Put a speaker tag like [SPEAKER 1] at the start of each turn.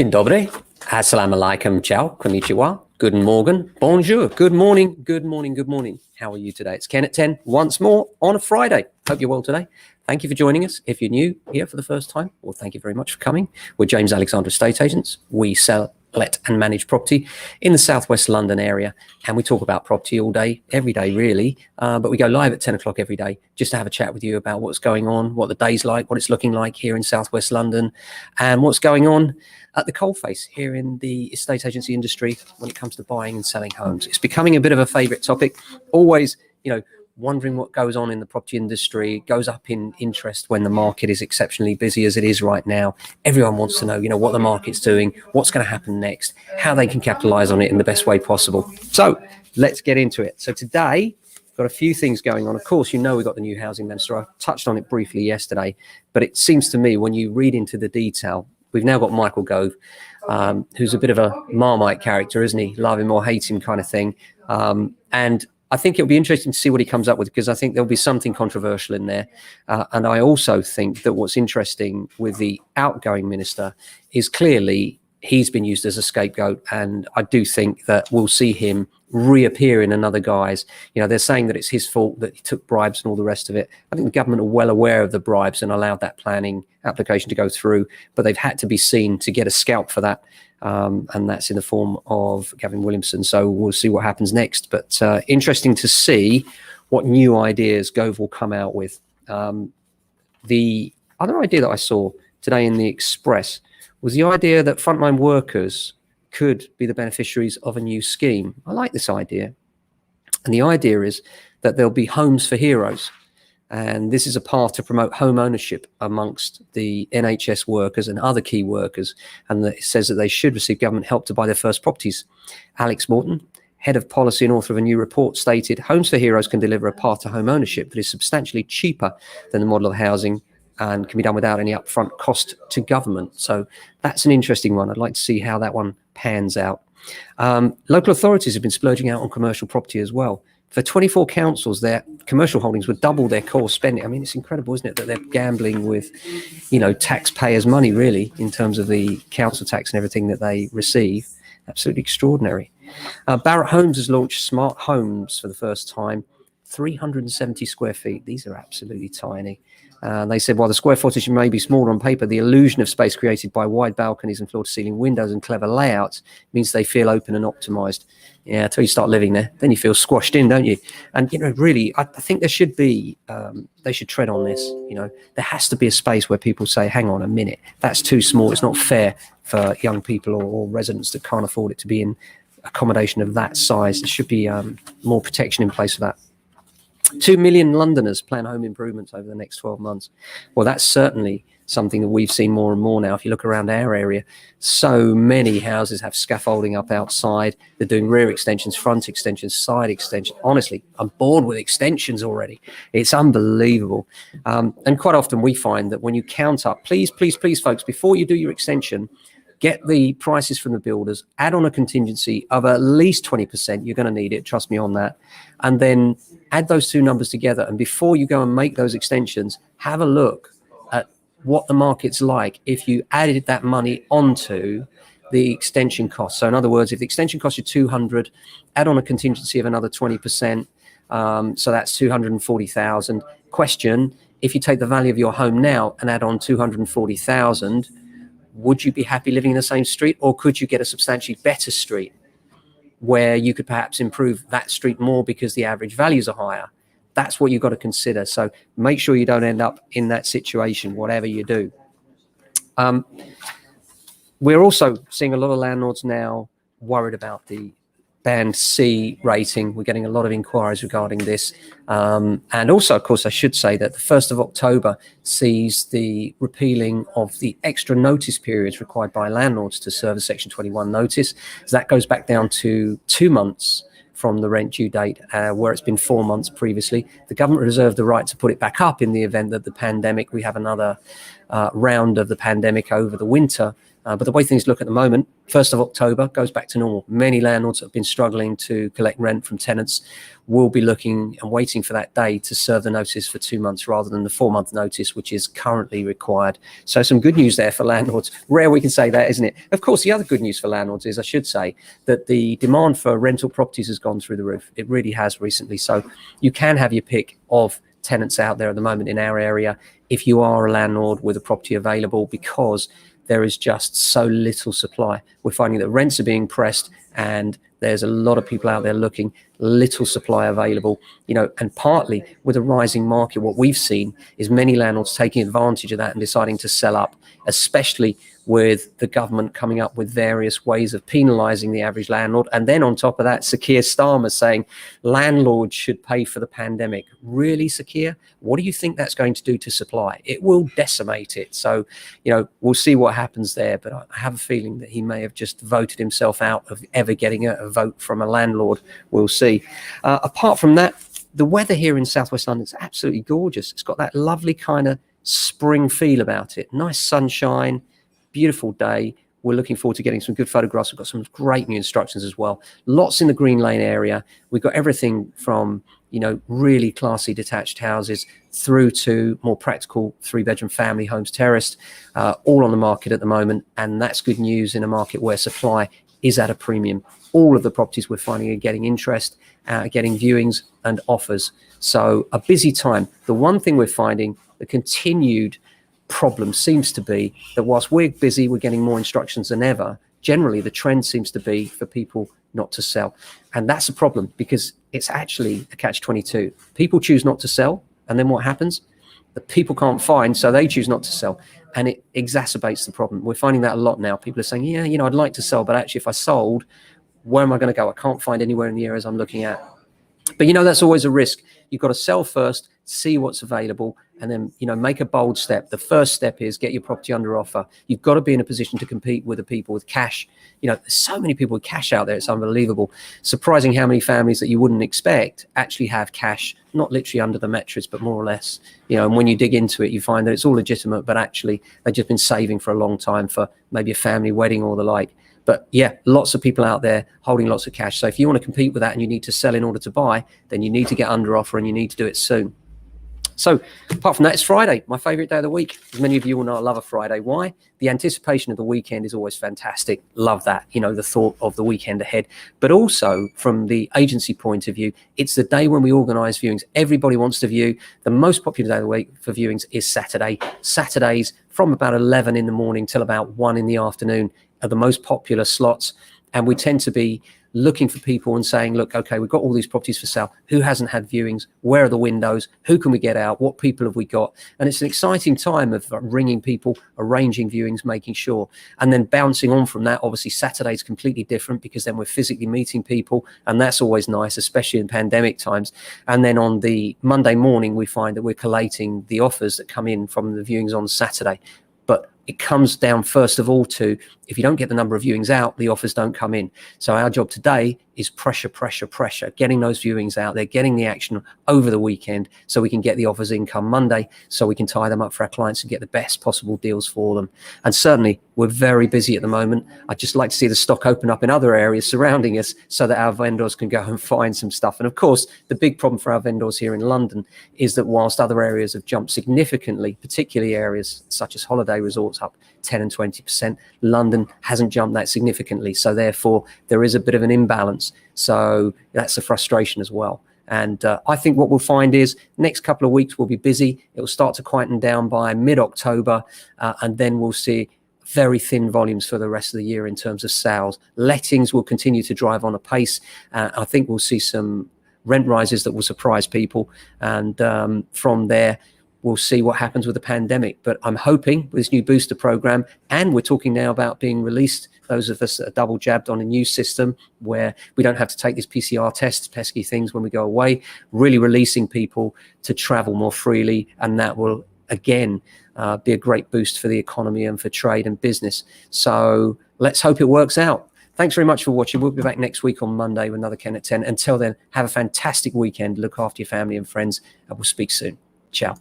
[SPEAKER 1] Dzień dobry, assalamu alaikum, ciao, konnichiwa, guten morgen, bonjour, good morning, good morning, good morning. How are you today? It's Ken at 10, once more on a Friday. Hope you're well today. Thank you for joining us. If you're new here for the first time, well, thank you very much for coming. We're James Alexander Estate Agents. We sell, let and manage property in the southwest London area, and we talk about property all day, every day really, but we go live at 10 o'clock every day just to have a chat with you about what's going on, what the day's like, what it's looking like here in southwest London, and what's going on at the coalface here in the estate agency industry when it comes to buying and selling homes. It's becoming a bit of a favorite topic, always, wondering what goes on in the property industry. It goes up in interest when the market is exceptionally busy as it is right now. Everyone wants to know, what the market's doing, what's going to happen next, how they can capitalize on it in the best way possible. So let's get into it. So today, got a few things going on. Of course, we've got the new housing minister. I touched on it briefly yesterday, but it seems to me when you read into the detail, we've now got Michael Gove, who's a bit of a Marmite character, isn't he? Love him or hate him kind of thing. And I think it'll be interesting to see what he comes up with, because I think there'll be something controversial in there. And I also think that what's interesting with the outgoing minister is clearly he's been used as a scapegoat. And I do think that we'll see him reappear in another guise. They're saying that it's his fault that he took bribes and all the rest of it. I think the government are well aware of the bribes and allowed that planning application to go through, but they've had to be seen to get a scalp for that. And that's in the form of Gavin Williamson. So we'll see what happens next. But interesting to see what new ideas Gove will come out with. The other idea that I saw today in the Express was the idea that frontline workers could be the beneficiaries of a new scheme. I like this idea. And the idea is that there'll be homes for heroes. And this is a path to promote home ownership amongst the NHS workers and other key workers. And it says that they should receive government help to buy their first properties. Alex Morton, head of policy and author of a new report, stated, Homes for Heroes can deliver a path to home ownership that is substantially cheaper than the model of housing and can be done without any upfront cost to government. So that's an interesting one. I'd like to see how that one pans out. Local authorities have been splurging out on commercial property as well. For 24 councils, their commercial holdings would double their core spending. I mean, it's incredible, isn't it, that they're gambling with, taxpayers' money, really, in terms of the council tax and everything that they receive. Absolutely extraordinary. Barratt Homes has launched smart homes for the first time, 370 square feet. These are absolutely tiny. They said, while the square footage may be smaller on paper, the illusion of space created by wide balconies and floor-to-ceiling windows and clever layouts means they feel open and optimized. Yeah, until you start living there, then you feel squashed in, don't you? And, really, I think there should be, they should tread on this. There has to be a space where people say, hang on a minute, that's too small. It's not fair for young people or residents that can't afford it to be in accommodation of that size. There should be more protection in place for that. 2 million Londoners plan home improvements over the next 12 months. Well, that's certainly something that we've seen more and more now. If you look around our area, so many houses have scaffolding up outside. They're doing rear extensions, front extensions, side extensions. Honestly, I'm bored with extensions already. It's unbelievable. And quite often we find that when you count up, please, folks, before you do your extension, get the prices from the builders, add on a contingency of at least 20%. You're going to need it, trust me on that. And then add those two numbers together. And before you go and make those extensions, have a look at what the market's like if you added that money onto the extension cost. So in other words, if the extension costs you 200, add on a contingency of another 20%. So that's 240,000. Question, if you take the value of your home now and add on 240,000, would you be happy living in the same street, or could you get a substantially better street where you could perhaps improve that street more because the average values are higher? That's what you've got to consider. So make sure you don't end up in that situation, whatever you do. We're also seeing a lot of landlords now worried about the Band C rating. We're getting a lot of inquiries regarding this. And also, of course, I should say that the 1st of October sees the repealing of the extra notice periods required by landlords to serve a Section 21 notice. So that goes back down to 2 months from the rent due date, where it's been 4 months previously. The government reserved the right to put it back up in the event that the pandemic, we have another round of the pandemic over the winter. But the way things look at the moment, 1st of October goes back to normal. Many landlords that have been struggling to collect rent from tenants will be looking and waiting for that day to serve the notice for 2 months rather than the 4-month notice, which is currently required. So some good news there for landlords. Rare we can say that, isn't it? Of course, the other good news for landlords is, I should say, that the demand for rental properties has gone through the roof. It really has recently. So you can have your pick of tenants out there at the moment in our area if you are a landlord with a property available, because there is just so little supply. We're finding that rents are being pressed and there's a lot of people out there looking, little supply available, and partly with a rising market, what we've seen is many landlords taking advantage of that and deciding to sell up, especially with the government coming up with various ways of penalising the average landlord. And then on top of that, Sir Keir Starmer saying landlords should pay for the pandemic. Really, Sir Keir? What do you think that's going to do to supply? It will decimate it. So, we'll see what happens there. But I have a feeling that he may have just voted himself out of ever getting a vote from a landlord. We'll see. Apart from that, the weather here in Southwest London is absolutely gorgeous. It's got that lovely kind of spring feel about it. Nice sunshine. Beautiful day. We're looking forward to getting some good photographs. We've got some great new instructions as well. Lots in the Green Lane area. We've got everything from, really classy detached houses through to more practical 3-bedroom family homes, terraced, all on the market at the moment. And that's good news in a market where supply is at a premium. All of the properties we're finding are getting interest, getting viewings and offers. So a busy time. The one thing we're finding, the continued problem seems to be that whilst we're busy, we're getting more instructions than ever. Generally, the trend seems to be for people not to sell. And that's a problem because it's actually a catch-22. People choose not to sell. And then what happens? The people can't find, so they choose not to sell. And it exacerbates the problem. We're finding that a lot now. People are saying, yeah, I'd like to sell, but actually if I sold, where am I going to go? I can't find anywhere in the areas I'm looking at. But that's always a risk. You've got to sell first, see what's available, and then, make a bold step. The first step is get your property under offer. You've got to be in a position to compete with the people with cash. There's so many people with cash out there. It's unbelievable. Surprising how many families that you wouldn't expect actually have cash, not literally under the mattress, but more or less. And when you dig into it, you find that it's all legitimate, but actually they've just been saving for a long time for maybe a family wedding or the like. But yeah, lots of people out there holding lots of cash. So if you want to compete with that and you need to sell in order to buy, then you need to get under offer and you need to do it soon. So apart from that, it's Friday, my favorite day of the week. As many of you will know, I love a Friday. Why? The anticipation of the weekend is always fantastic. Love that, the thought of the weekend ahead. But also from the agency point of view, it's the day when we organise viewings. Everybody wants to view. The most popular day of the week for viewings is Saturday. Saturdays from about 11 in the morning till about 1 in the afternoon are the most popular slots. And we tend to be looking for people and saying, look, okay, we've got all these properties for sale. Who hasn't had viewings? Where are the windows? Who can we get out? What people have we got? And it's an exciting time of ringing people, arranging viewings, making sure. And then bouncing on from that, obviously Saturday's completely different because then we're physically meeting people. And that's always nice, especially in pandemic times. And then on the Monday morning, we find that we're collating the offers that come in from the viewings on Saturday. But it comes down first of all to, if you don't get the number of viewings out, the offers don't come in. So our job today is pressure, getting those viewings out there, getting the action over the weekend so we can get the offers in come Monday, so we can tie them up for our clients and get the best possible deals for them. And certainly we're very busy at the moment. I'd just like to see the stock open up in other areas surrounding us so that our vendors can go and find some stuff. And of course, the big problem for our vendors here in London is that whilst other areas have jumped significantly, particularly areas such as holiday resorts up 10 and 20%, London hasn't jumped that significantly. So therefore, there is a bit of an imbalance. So that's a frustration as well. And I think what we'll find is next couple of weeks will be busy. It will start to quieten down by mid-October, and then we'll see very thin volumes for the rest of the year in terms of sales. Lettings will continue to drive on a pace. I think we'll see some rent rises that will surprise people. And from there, we'll see what happens with the pandemic. But I'm hoping with this new booster program, and we're talking now about being released, those of us that are double jabbed, on a new system where we don't have to take these PCR tests, pesky things when we go away, really releasing people to travel more freely. And that will, again, be a great boost for the economy and for trade and business. So let's hope it works out. Thanks very much for watching. We'll be back next week on Monday with another Ken at 10. Until then, have a fantastic weekend. Look after your family and friends, and we'll speak soon. Ciao.